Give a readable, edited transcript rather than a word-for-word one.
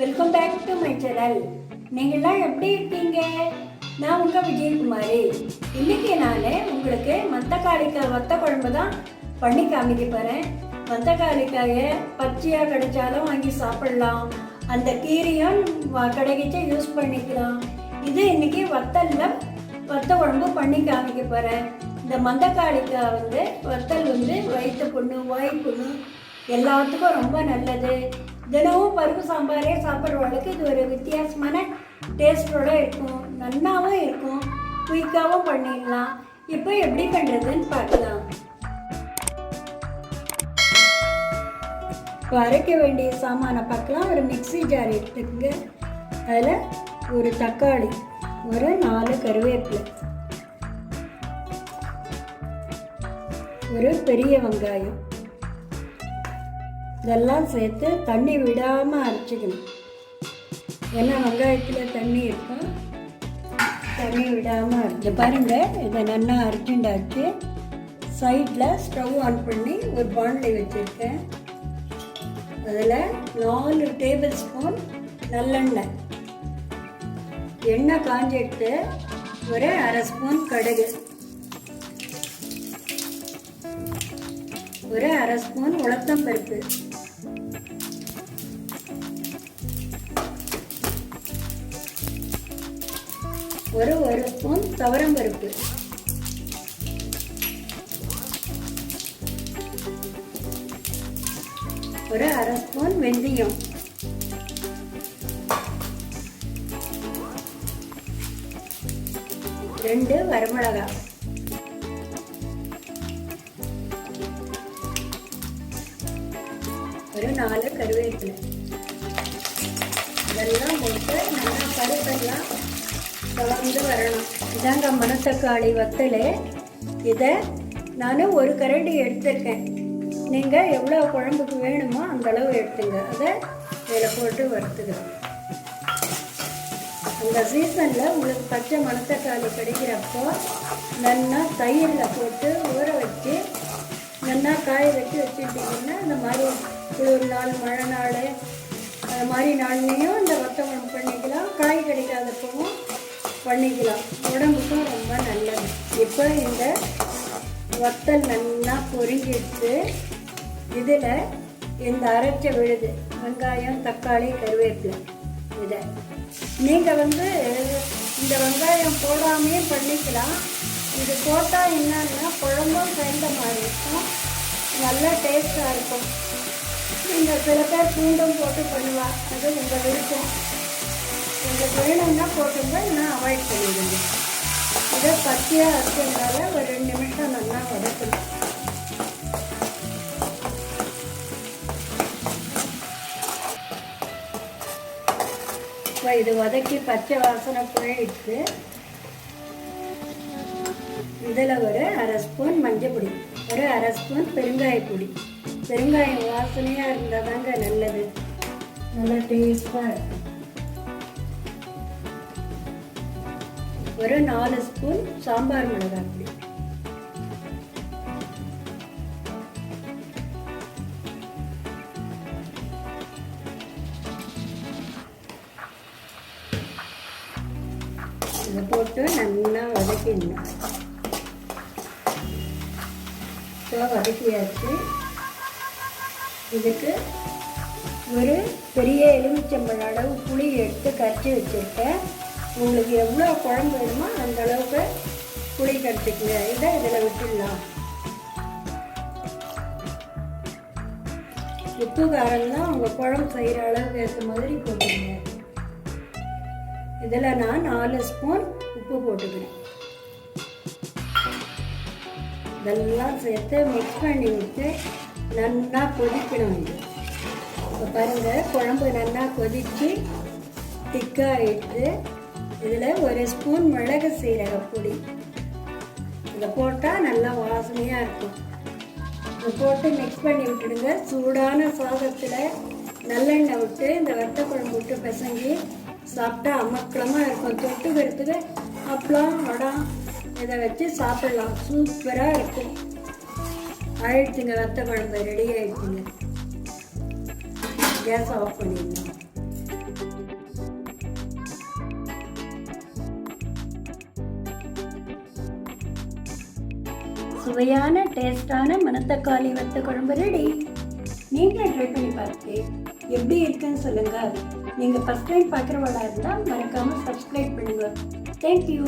Welcome back to my channel. நீங்கள்லாம் எப்படி இருக்கீங்க? நான் உங்கள் விஜயகுமாரி. இன்றைக்கி நான் உங்களுக்கு மணத்தக்காளிக்காய் வத்த குழம்பு தான் பண்ணி காமிக்க போகிறேன். மணத்தக்காளிக்காயை பச்சையாக கிடைச்சாலும் வாங்கி சாப்பிடலாம், அந்த கீரையும் கிடைக்கிச்சு யூஸ் பண்ணிக்கலாம். இது இன்றைக்கி வத்தலில் வத்த குழம்பு பண்ணி காமிக்க போகிறேன். இந்த மணத்தக்காளிக்காய் வத்தல் வயிற்று புண்ணு, வாய் புண்ணு எல்லாத்துக்கும் ரொம்ப நல்லது. தினமும் பருப்பு சாம்பாரே சாப்பிட்றவங்களுக்கு இது ஒரு வித்தியாசமான டேஸ்டோடு இருக்கும், நன்னாவும் இருக்கும், குயிக்காகவும் பண்ணிடலாம். இப்போ எப்படி பண்ணுறதுன்னு பார்க்கலாம். இப்போ அரைக்க வேண்டிய சாமானை பார்க்கலாம். ஒரு மிக்ஸி ஜார் எடுத்துக்கங்க. அதில் ஒரு தக்காளி, ஒரு 4 கருவேப்பிலை, ஒரு பெரிய வெங்காயம், இதெல்லாம் சேர்த்து தண்ணி விடாமல் அரைச்சிக்கணும். ஏன்னா வெங்காயத்தில் தண்ணி இருக்கும், தண்ணி விடாமல் அரைச்சி பாருங்கள். இதை நல்லா அரைச்சுண்டாச்சு. சைடில் ஸ்டவ் ஆன் பண்ணி ஒரு பாண்டில் வச்சுருக்கேன். அதில் 4 டேபிள் ஸ்பூன் நல்லெண்ணெய், எண்ணெய் காஞ்சிட்டு ஒரு 1/2 ஸ்பூன் கடுகு, ஒரு 1/2 ஸ்பூன் உளுத்தம்பருப்பு, ஒரு ஸ்பூன் துவரம்பருப்பு, ஒரு 1/2 ஸ்பூன் வெந்தயம், ரெண்டு வரமிளகாய், ஒரு 4 கருவேப்பிலை. இதெல்லாம் போட்டு நல்லா பருப்பெல்லாம் கலந்து வரணும். இதாங்க மணத்தக்காளி வத்தல். இதை நான் ஒரு கரண்டி எடுத்துருக்கேன். நீங்கள் எவ்வளோ குழம்புக்கு வேணுமோ அந்தளவு எடுத்துங்க. அதை இதில் போட்டு வறுத்துக்கிறோம். அந்த சீசனில் உங்களுக்கு பச்சை மணத்தக்காளி கிடைக்கிறப்போ நல்லா தயிரில் போட்டு ஊற வச்சு நல்லா காய வச்சு வச்சுட்டிங்கன்னா இந்த மாதிரி குளிர் நாள், மழை நாள், அது மாதிரி நாள்லேயும் இந்த வத்த குழம்பு பண்ணிக்கலாம். காய் கிடைக்காதப்பவும் பண்ணிக்கலாம். உடம்புக்கும் ரொம்ப நல்லது. இப்போ இந்த வத்தல் நல்லா பொரிஞ்சிட்டு இதில் இந்த அரைச்ச விழுது வெங்காயம், தக்காளி, கருவேப்பிலை, இதை நீங்கள் இந்த வெங்காயம் போடாமையே பண்ணிக்கலாம். இது போட்டால் என்னன்னா குழம்பும் சேர்ந்த மாதிரி இருக்கும், நல்ல டேஸ்ட்டாக இருக்கும். நீங்கள் சில பேர் பூண்டும் போட்டு பண்ணுவாள், அது உங்கள் விருப்பம். உங்களுக்கு வேணும்னா போட்டுங்க, நான் அவாய்ட் பண்ணிடுங்க. இதை பச்சையாக அரைச்சதுனால ஒரு 2 நிமிஷம் நல்லா வதக்கணும். இப்போ இது வதக்கி பச்சை வாசனை போயிடுச்சு. இதில் ஒரு 1/2 ஸ்பூன் மஞ்சள் பொடி, ஒரு 1/2 ஸ்பூன் பெருங்காயப்பொடி. பெருங்காயம் வாசனையாக இருந்தால் தாங்க நல்லது, நல்லா டேஸ்டாக இருக்கும். ஒரு 4 ஸ்பூன் சாம்பார் மிளகாய் பொடி, இதை போட்டு நல்லா வதக்கிடணும். இப்போ வதக்கியாச்சு. இதுக்கு ஒரு பெரிய எலுமிச்சம்பழம் அளவு புளி எடுத்து கரைச்சி வச்சுருக்கேன். உங்களுக்கு எவ்வளோ குழம்பு வேணுமோ அந்த அளவுக்கு புளி கரைச்சிக்கங்க. இதை இதில் விட்டுடலாம். உப்பு காரம்லாம் உங்கள் குழம்பு செய்கிற அளவுக்கு ஏற்ற மாதிரி போட்டுக்கங்க. இதில் நான் 4 ஸ்பூன் உப்பு போட்டுக்கிறேன். இதெல்லாம் சேர்த்து மிக்ஸ் பண்ணி விட்டு நல்லா கொதிக்கணும். இது இப்போ பாருங்கள், குழம்பு நல்லா கொதித்து திக்காகிட்டு இதில் 1 ஸ்பூன் மிளகு சீரகப்பொடி இதை போட்டால் நல்லா வாசனையாக இருக்கும். இதை போட்டு மிக்ஸ் பண்ணி விட்டுடுங்க. சூடான சாதத்தில் நல்லெண்ணெய் விட்டு இந்த வத்த குழம்பு விட்டு பிசைஞ்சி சாப்பிட்டா அமக்கலமாக இருக்கும். தொட்டுக்கிறதுக்கு அப்பளம், வடம் இதை வச்சு சாப்பிடலாம். சூப்பராக இருக்கும். ஆயிடுச்சுங்க, வத்த குழம்பு ரெடி ஆகிடுச்சுங்க. கேஸ் ஆஃப் பண்ணிடலாம். சுவையான டேஸ்டான மணத்தக்காளி வத்த குழம்பு ரெடி. நீங்களும் ட்ரை பண்ணி பார்த்து எப்படி இருக்குன்னு சொல்லுங்கள். நீங்கள் ஃபஸ்ட் டைம் பார்க்குறவளா இருந்தால் மறக்காமல் சப்ஸ்கிரைப் பண்ணுங்கள். தேங்க்யூ.